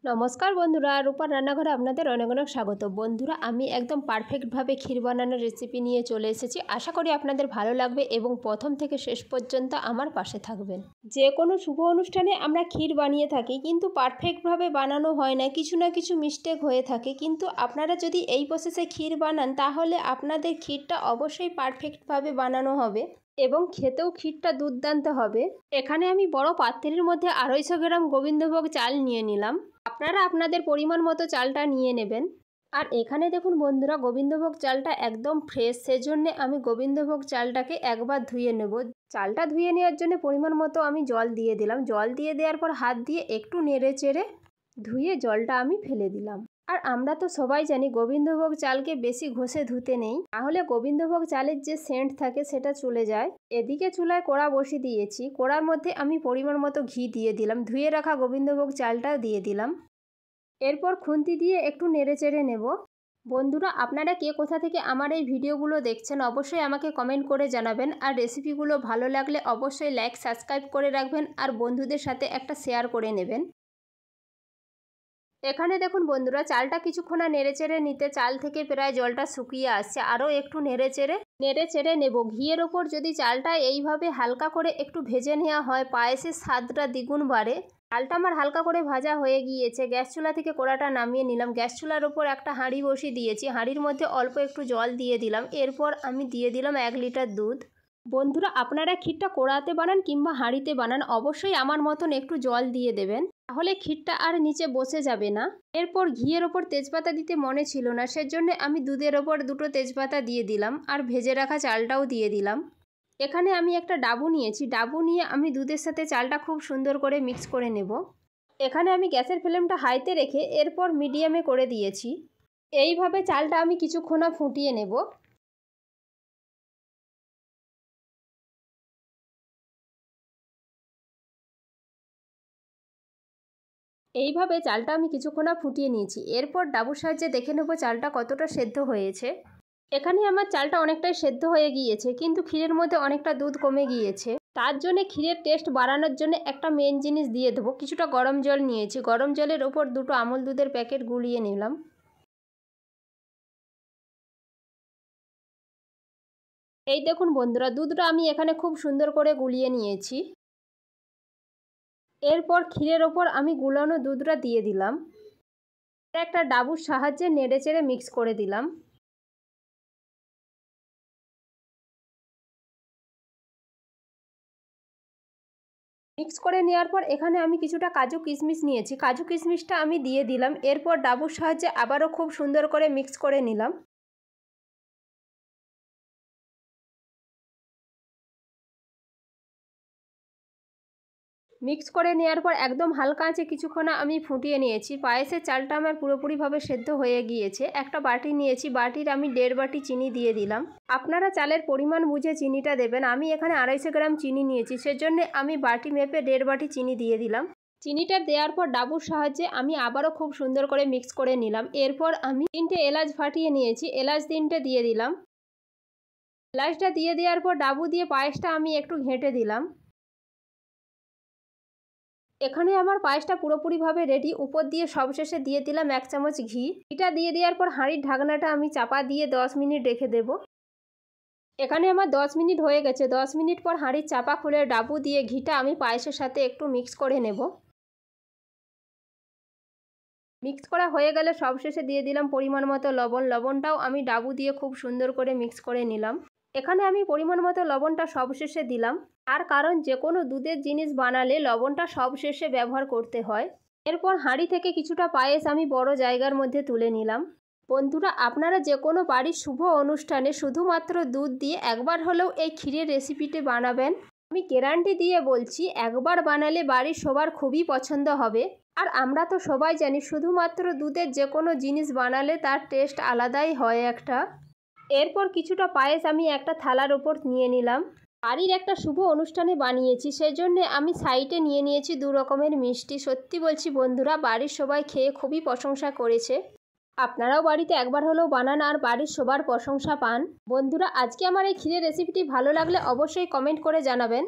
নমস্কার বন্ধুরা, রূপার রান্নাঘরে আপনাদের অনেক অনেক স্বাগত। বন্ধুরা, আমি একদম পারফেক্টভাবে ক্ষীর বানানোর রেসিপি নিয়ে চলে এসেছি। আশা করি আপনাদের ভালো লাগবে এবং প্রথম থেকে শেষ পর্যন্ত আমার পাশে থাকবেন। যে কোনো শুভ অনুষ্ঠানে আমরা ক্ষীর বানিয়ে থাকি, কিন্তু পারফেক্টভাবে বানানো হয় না, কিছু না কিছু মিস্টেক হয়ে থাকে। কিন্তু আপনারা যদি এই প্রসেসে ক্ষীর বানান, তাহলে আপনাদের ক্ষীরটা অবশ্যই পারফেক্টভাবে বানানো হবে এবং খেতেও ক্ষীরটা দুর্দান্ত হবে। এখানে আমি বড় পাত্রের মধ্যে 250 গ্রাম গোবিন্দভোগ চাল নিয়ে নিলাম। আপনারা আপনাদের পরিমাণ মতো চালটা নিয়ে নেবেন। আর এখানে দেখুন বন্ধুরা, গোবিন্দভোগ চালটা একদম ফ্রেশ, সেজন্য আমি গোবিন্দভোগ চালটাকে একবার ধুয়ে নেব। চালটা ধুয়ে নেওয়ার জন্য পরিমাণ মতো আমি জল দিয়ে দিলাম। জল দিয়ে দেওয়ার পর হাত দিয়ে একটু নেড়ে চেড়ে ধুয়ে জলটা আমি ফেলে দিলাম। আর আমরা তো সবাই জানি গোবিন্দভোগ চালকে বেশি ঘষে ধুতে নেই, তাহলে গোবিন্দভোগ চালের যে সেন্ট থাকে সেটা চলে যায়। এদিকে চুলায় কড়া বসিয়ে দিয়েছি। কড়ার মধ্যে আমি পরিমাণ মতো ঘি দিয়ে দিলাম। ধুয়ে রাখা গোবিন্দভোগ চালটাও দিয়ে দিলাম। এরপর খুন্তি দিয়ে একটু নেড়ে চেড়ে নেব। বন্ধুরা, আপনারা কে কোথা থেকে আমার এই ভিডিওগুলো দেখছেন অবশ্যই আমাকে কমেন্ট করে জানাবেন। আর রেসিপিগুলো ভালো লাগলে অবশ্যই লাইক সাবস্ক্রাইব করে রাখবেন আর বন্ধুদের সাথে একটা শেয়ার করে নেবেন। এখানে দেখুন বন্ধুরা, চালটা কিছুক্ষণ নেড়েচেড়ে নিতে চাল থেকে প্রায় জলটা শুকিয়ে আসছে। আরও একটু নেড়েচেড়ে নেব। ঘিয়ের ওপর যদি চালটা এইভাবে হালকা করে একটু ভেজে নেওয়া হয়, পায়েসের স্বাদটা দ্বিগুণ বাড়ে। চালটা আমার হালকা করে ভাজা হয়ে গিয়েছে। গ্যাস চুলা থেকে কড়াটা নামিয়ে নিলাম। গ্যাস চুলার ওপর একটা হাঁড়ি বসিয়ে দিয়েছি। হাঁড়ির মধ্যে অল্প একটু জল দিয়ে দিলাম। এরপর আমি দিয়ে দিলাম 1 লিটার দুধ। বন্ধুরা, আপনারা ক্ষীরটা কড়াতে বানান কিংবা হাঁড়িতে বানান, অবশ্যই আমার মতন একটু জল দিয়ে দেবেন, তাহলে ক্ষীরটা আর নিচে বসে যাবে না। এরপর ঘিয়ের ওপর তেজপাতা দিতে মনে ছিল না, সেজন্য আমি দুধের ওপর 2টো তেজপাতা দিয়ে দিলাম আর ভেজে রাখা চালটাও দিয়ে দিলাম। এখানে আমি একটা ডাবু নিয়েছি। ডাবু নিয়ে আমি দুধের সাথে চালটা খুব সুন্দর করে মিক্স করে নেব। এখানে আমি গ্যাসের ফ্লেমটা হাইতে রেখে এরপর মিডিয়ামে করে দিয়েছি। এইভাবে চালটা আমি কিছুক্ষণ ফুটিয়ে নেব। এইভাবে চালটা আমি কিছুক্ষণ ফুটিয়ে নিয়েছি। এরপর ডাবুর সাহায্যে দেখে নেব চালটা কতটা সেদ্ধ হয়েছে। এখানে আমার চালটা অনেকটাই সেদ্ধ হয়ে গিয়েছে, কিন্তু ক্ষীরের মধ্যে অনেকটা দুধ কমে গিয়েছে। তার জন্য ক্ষীরের টেস্ট বাড়ানোর জন্য একটা মেন জিনিস দিয়ে দেবো। কিছুটা গরম জল নিয়েছি। গরম জলের ওপর 2টো আমুল দুধের প্যাকেট গুলিয়ে নিলাম। এই দেখুন বন্ধুরা, দুধটা আমি এখানে খুব সুন্দর করে গুলিয়ে নিয়েছি। এরপর ক্ষীরের ওপর আমি গুলানো দুধটা দিয়ে দিলাম। একটা ডাবুর সাহায্যে নেড়েচেড়ে মিক্স করে দিলাম। মিক্স করে নেওয়ার পর এখানে আমি কিছুটা কাজু কিশমিশ নিয়েছি। কাজু কিশমিশটা আমি দিয়ে দিলাম। এরপর ডাবুর সাহায্যে আবারও খুব সুন্দর করে মিক্স করে নিলাম। মিক্স করে নেওয়ার পর একদম হালকা আঁচে কিছুক্ষণ আমি ফুটিয়ে নিয়েছি। পায়েসের চালটা আমার পুরোপুরিভাবে সেদ্ধ হয়ে গিয়েছে। একটা বাটি নিয়েছি, বাটির আমি 1.5 বাটি চিনি দিয়ে দিলাম। আপনারা চালের পরিমাণ বুঝে চিনিটা দেবেন। আমি এখানে 250 গ্রাম চিনি নিয়েছি, সেজন্য আমি বাটি মেপে 1.5 বাটি চিনি দিয়ে দিলাম। চিনিটা দেওয়ার পর ডাবুর সাহায্যে আমি আবারও খুব সুন্দর করে মিক্স করে নিলাম। এরপর আমি 3টে এলাচ ফাটিয়ে নিয়েছি, এলাচ 3টে দিয়ে দিলাম। এলাচটা দিয়ে দেওয়ার পর ডাবু দিয়ে পায়েসটা আমি একটু ঘেঁটে দিলাম। এখানে আমার পায়েসটা পুরোপুরিভাবে রেডি। উপর দিয়ে সবশেষে দিয়ে দিলাম 1 চামচ ঘি। ঘিটা দিয়ে দেওয়ার পর হাঁড়ির ঢাকনাটা আমি চাপা দিয়ে 10 মিনিট রেখে দেব। এখানে আমার 10 মিনিট হয়ে গেছে। 10 মিনিট পর হাঁড়ির চাপা খুলে ডাবু দিয়ে ঘিটা আমি পায়েসের সাথে একটু মিক্স করে নেব। মিক্স করা হয়ে গেলে সবশেষে দিয়ে দিলাম পরিমাণ মতো লবণ। লবণটাও আমি ডাবু দিয়ে খুব সুন্দর করে মিক্স করে নিলাম। এখানে আমি পরিমাণ মতো লবণটা সবশেষে দিলাম, তার কারণ যে কোনো দুধের জিনিস বানালে লবণটা সবশেষে ব্যবহার করতে হয়। এরপর হাঁড়ি থেকে কিছুটা পায়েস আমি বড় জায়গার মধ্যে তুলে নিলাম। বন্ধুরা, আপনারা যে কোনো বাড়ির শুভ অনুষ্ঠানে শুধুমাত্র দুধ দিয়ে একবার হলেও এই ক্ষীরের রেসিপিটি বানাবেন। আমি গ্যারান্টি দিয়ে বলছি, একবার বানালে বাড়ির সবার খুবই পছন্দ হবে। আর আমরা তো সবাই জানি শুধুমাত্র দুধের যে কোনো জিনিস বানালে তার টেস্ট আলাদাই হয় একটা। এরপর কিছুটা পায়েস আমি একটা থালার ওপর নিয়ে নিলাম। বাড়ির একটা শুভ অনুষ্ঠানে বানিয়েছি, সেজন্য আমি সাইডে নিয়ে নিয়েছি 2 রকমের মিষ্টি। সত্যি বলছি বন্ধুরা, বাড়ির সবাই খেয়ে খুবই প্রশংসা করেছে। আপনারাও বাড়িতে একবার হলেও বানান আর বাড়ির সবার প্রশংসা পান। বন্ধুরা, আজকে আমার এই ক্ষীরের রেসিপিটি ভালো লাগলে অবশ্যই কমেন্ট করে জানাবেন।